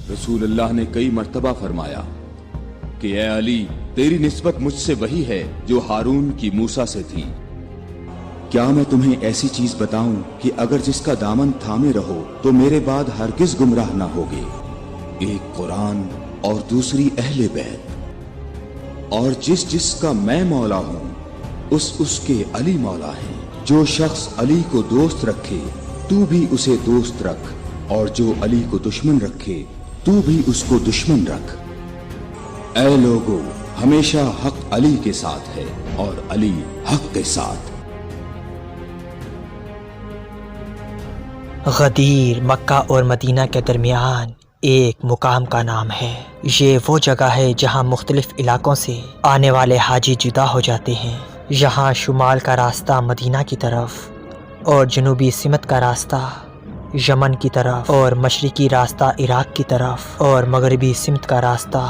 रसूल अल्लाह ने कई मर्तबा फरमाया कि ए अली, तेरी निस्बत मुझसे वही है जो हारून की मूसा से थी। क्या मैं तुम्हें ऐसी चीज बताऊं कि अगर जिसका दामन थामे रहो तो मेरे बाद हरगिज गुमराह न होगे। एक कुरान और दूसरी अहले बैत। और जिसका मैं मौला हूं उसके अली मौला हैं। जो शख्स अली को दोस्त रखे तू भी उसे दोस्त रख, और जो अली को दुश्मन रखे तू भी उसको दुश्मन रख। ऐ लोगो, हमेशा हक अली के साथ है और अली हक के साथ। गदीर मक्का और मदीना के दरमियान एक मुकाम का नाम है। ये वो जगह है जहाँ मुख्तलिफ इलाकों से आने वाले हाजी जुदा हो जाते हैं। यहाँ शुमाल का रास्ता मदीना की तरफ और जनूबी सिमत का रास्ता यमन की तरफ और मशरिकी रास्ता इराक की तरफ और मगरबी सिमत का रास्ता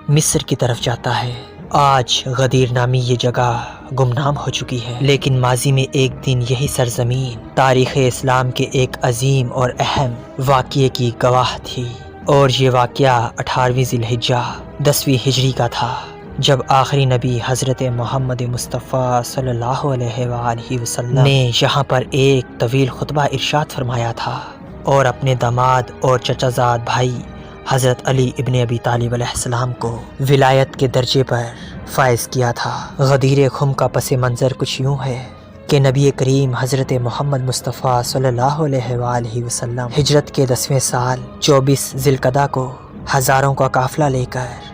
मिस्र की तरफ जाता है। आज गदीर नामी ये जगह गुमनाम हो चुकी है, लेकिन माजी में एक दिन यही सरजमीन तारीख़ इस्लाम के एक अजीम और अहम वाक़ये की गवाह थी। और ये वाक़या 18वीं ज़िलहिज्जा 10वीं हिजरी का था, जब आखिरी नबी हज़रत मोहम्मद मुस्तफ़ा सल्लल्लाहु अलैहि वसल्लम ने यहाँ पर एक तवील खुतबा इरशाद फरमाया था और अपने दामाद और चचाजाद भाई हज़रत अली इब्न अबी तालिब अलैहिस्सलाम को विलायत के दर्जे पर फायज़ किया था। गदीर खुम का पस मंज़र कुछ यूँ है कि नबी करीम हज़रत मोहम्मद मुस्तफ़ा सल्लल्लाहु अलैहि वसल्लम हिजरत के 10वें साल 24 ज़िलक़दा को हज़ारों का काफ़िला लेकर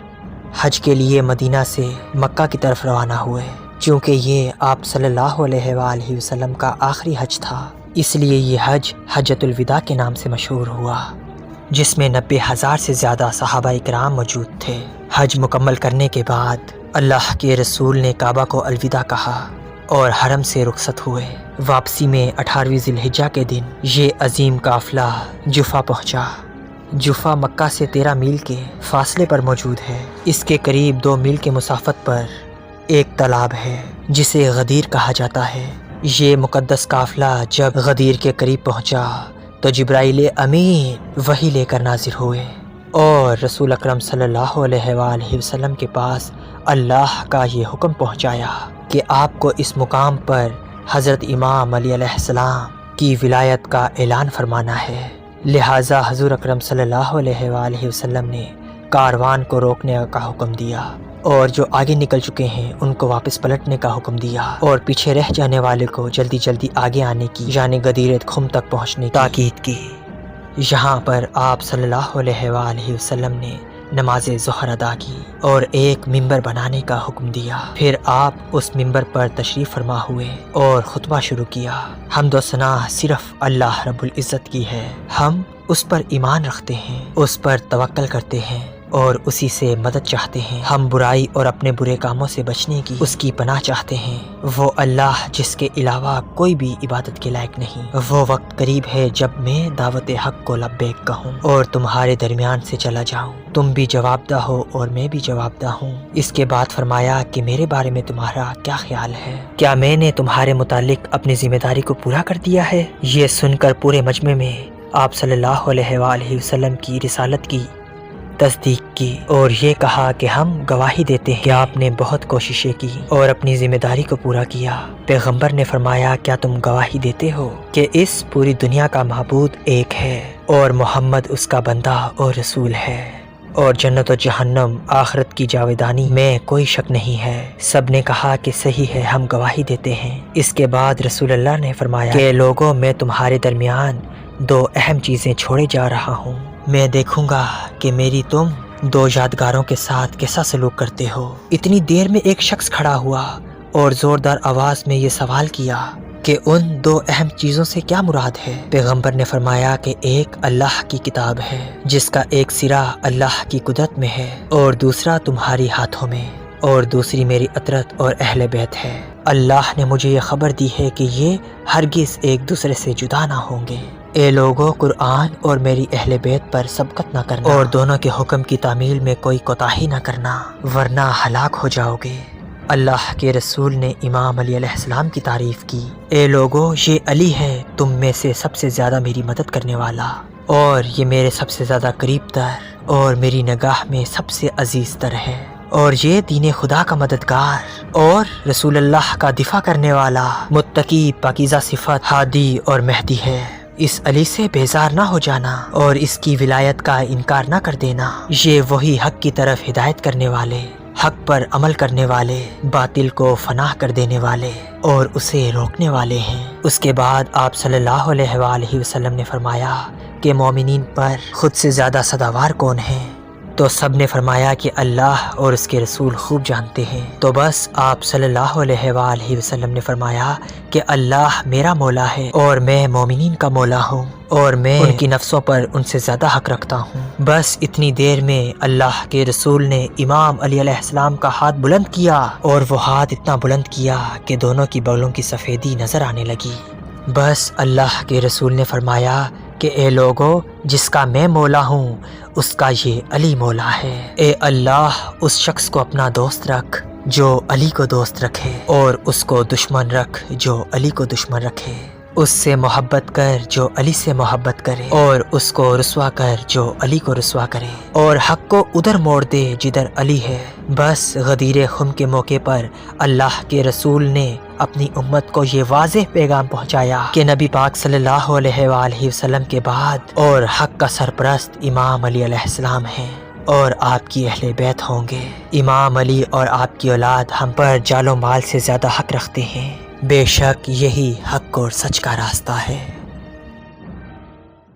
हज के लिए मदीना से मक्का की तरफ रवाना हुए। चूँकि ये आप सल्लल्लाहु अलैहि वसल्लम का आखिरी हज था, इसलिए ये हज हज्जतुल विदा के नाम से मशहूर हुआ, जिसमें 90,000 से ज़्यादा सहाबा इकराम मौजूद थे। हज मुकम्मल करने के बाद अल्लाह के रसूल ने काबा को अलविदा कहा और हरम से रुखसत हुए। वापसी में 18वीं ज़िलहिज्जा के दिन ये अजीम काफ़िला जुफ़ा पहुँचा। जुफ़ा मक्का से 13 मील के फासले पर मौजूद है। इसके करीब 2 मील के मुसाफत पर एक तालाब है जिसे गदीर कहा जाता है। ये मुक़द्दस काफ़िला जब गदीर के करीब पहुँचा तो जिब्राइल अमीन वही लेकर नाजिर हुए और रसूल अकरम सल्लल्लाहु अलैहि वसल्लम के पास अल्लाह का ये हुक्म पहुँचाया कि आपको इस मुकाम पर हज़रत इमाम अली अलैहिस्सलाम की विलायत का ऐलान फरमाना है। लिहाजा हज़ूर अकरम सल्लल्लाहु अलैहि वसल्लम ने कारवान को रोकने का हुक्म दिया और जो आगे निकल चुके हैं उनको वापस पलटने का हुक्म दिया और पीछे रह जाने वाले को जल्दी जल्दी आगे आने की यानी गदीर खुम तक पहुंचने की ताकीद की। यहाँ पर आप सल्लल्लाहु अलैहि वसल्लम ने नमाज ज़ोहर अदा की और एक मिंबर बनाने का हुक्म दिया। फिर आप उस मिंबर पर तशरीफ़ फरमा हुए और खुतबा शुरू किया। हम्द व सना सिर्फ अल्लाह रब्बुल इज़्ज़त की है। हम उस पर ईमान रखते हैं, उस पर तवक्कल करते हैं और उसी से मदद चाहते हैं। हम बुराई और अपने बुरे कामों से बचने की उसकी पनाह चाहते हैं। वो अल्लाह जिसके अलावा कोई भी इबादत के लायक नहीं। वो वक्त करीब है जब मैं दावत हक को लब्बैक कहूँ और तुम्हारे दरमियान से चला जाऊँ। तुम भी जवाबदा हो और मैं भी जवाबदा हूँ। इसके बाद फरमाया कि मेरे बारे में तुम्हारा क्या ख्याल है? क्या मैंने तुम्हारे मुतालिक अपनी जिम्मेदारी को पूरा कर दिया है? ये सुनकर पूरे मजमे में आप सल्लल्लाहु अलैहि वसल्लम की रिसालत की तस्दीक की और ये कहा कि हम गवाही देते हैं कि आपने बहुत कोशिशें की और अपनी जिम्मेदारी को पूरा किया। पैगंबर ने फरमाया, क्या तुम गवाही देते हो कि इस पूरी दुनिया का माबूद एक है और मोहम्मद उसका बंदा और रसूल है और जन्नत और जहन्नम आखिरत की जावेदानी में कोई शक नहीं है। सब ने कहा कि सही है, हम गवाही देते हैं। इसके बाद रसूल अल्लाह ने फरमाया कि लोगों, मैं तुम्हारे दरमियान 2 अहम चीज़ें छोड़े जा रहा हूँ। मैं देखूंगा कि मेरी तुम 2 यादगारों के साथ कैसा सलूक करते हो। इतनी देर में एक शख्स खड़ा हुआ और ज़ोरदार आवाज़ में ये सवाल किया कि उन 2 अहम चीज़ों से क्या मुराद है? पैगंबर ने फरमाया कि एक अल्लाह की किताब है जिसका एक सिरा अल्लाह की कुदरत में है और दूसरा तुम्हारी हाथों में और दूसरी मेरी अतरत और अहले बैत है। अल्लाह ने मुझे ये खबर दी है कि ये हरगिज़ एक दूसरे से जुदा ना होंगे। ए लोगों, कुरान और मेरी अहले बैत पर सबकत ना करना और दोनों के हुक्म की तामील में कोई कोताही ना करना, वरना हलाक हो जाओगे। अल्लाह के रसूल ने इमाम अली अलैहिस्सलाम की तारीफ़ की। ए लोगों, ये अली है तुम में से सबसे ज़्यादा मेरी मदद करने वाला और ये मेरे सबसे ज़्यादा करीब तर اور میری نگاہ میں سب سے عزیز تر ہے، اور یہ دین خدا کا مددگار اور رسول اللہ کا دفاع کرنے والا، متقی، پاکیزہ صفت، ہادی اور مہدی ہے۔ اس علی سے بیزار نہ ہو جانا اور اس کی ولایت کا انکار نہ کر دینا۔ یہ وہی حق کی طرف ہدایت کرنے والے، حق پر عمل کرنے والے، باطل کو فنا کر دینے والے اور اسے روکنے والے ہیں۔ اس کے بعد آپ صلی اللہ علیہ وآلہ وسلم نے فرمایا کہ مومنین پر خود سے زیادہ صداوار کون ہے؟ تو سب نے فرمایا کہ اللہ اور اس کے رسول خوب جانتے ہیں۔ تو بس آپ صلی اللہ علیہ وآلہ وسلم نے فرمایا کہ اللہ میرا مولا ہے اور میں مومنین کا مولا ہوں، اور میں ان کی نفسوں پر ان سے زیادہ حق رکھتا ہوں۔ بس اتنی دیر میں اللہ کے رسول نے امام علی علیہ السلام کا ہاتھ بلند کیا، اور وہ ہاتھ اتنا بلند کیا کہ دونوں کی بغلوں کی سفیدی نظر آنے لگی۔ بس اللہ کے رسول نے فرمایا کہ اے لوگو، جس کا میں مولا ہوں اس کا یہ علی مولا ہے۔ اے اللہ، اس شخص کو اپنا دوست رکھ جو علی کو دوست رکھے، اور اس کو دشمن رکھ جو علی کو دشمن رکھے۔ اس سے محبت کر جو علی سے محبت کرے، اور اس کو رسوا کر جو علی کو رسوا کرے، اور حق کو ادھر موڑ دے جدھر علی ہے۔ بس غدیر خم کے موقع پر اللہ کے رسول نے اپنی امت کو یہ واضح پیغام پہنچایا کہ نبی پاک صلی اللہ علیہ وآلہ وسلم کے بعد اور حق کا سرپرست امام علی علیہ السلام ہیں، اور آپ کی اہل بیت ہوں گے۔ امام علی اور آپ کی اولاد ہم پر جان و مال سے زیادہ حق رکھتے ہیں۔ بے شک یہی حق اور سچ کا راستہ ہے۔